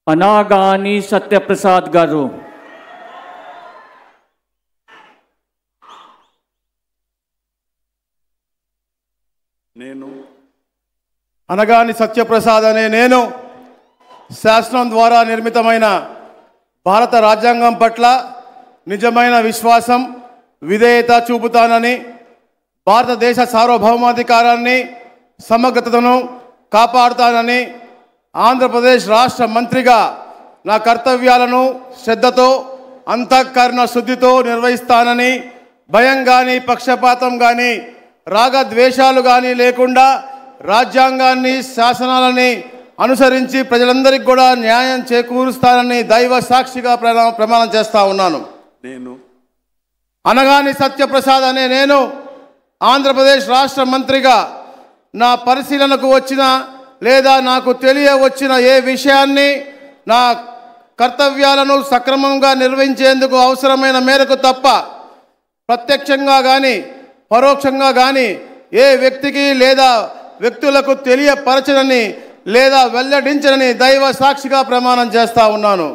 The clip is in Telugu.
అనాగాని సత్యప్రసాద్ గారు. నేను అనగాని సత్యప్రసాద్ అనే నేను శాసనం ద్వారా నిర్మితమైన భారత రాజ్యాంగం పట్ల నిజమైన విశ్వాసం విధేయత చూపుతానని, భారతదేశ సార్వభౌమాధికారాన్ని సమగ్రతను కాపాడుతానని, ఆంధ్రప్రదేశ్ రాష్ట్ర మంత్రిగా నా కర్తవ్యాలను శ్రద్ధతో అంతఃకరణ శుద్ధితో నిర్వహిస్తానని, భయం కానీ పక్షపాతం కానీ రాగద్వేషాలు కానీ లేకుండా రాజ్యాంగాన్ని శాసనాలని అనుసరించి ప్రజలందరికీ కూడా న్యాయం చేకూరుస్తానని దైవ సాక్షిగా ప్రమాణం చేస్తా ఉన్నాను. నేను అనగాని సత్యప్రసాద్ అనే నేను ఆంధ్రప్రదేశ్ రాష్ట్ర మంత్రిగా నా పరిశీలనకు వచ్చిన లేదా నాకు తెలియవచ్చిన ఏ విషయాన్ని నా కర్తవ్యాలను సక్రమంగా నిర్వహించేందుకు అవసరమైన మేరకు తప్ప ప్రత్యక్షంగా కానీ పరోక్షంగా కానీ ఏ వ్యక్తికి లేదా వ్యక్తులకు తెలియపరచనని లేదా వెల్లడించనని దైవ సాక్షిగా ప్రమాణం చేస్తా ఉన్నాను.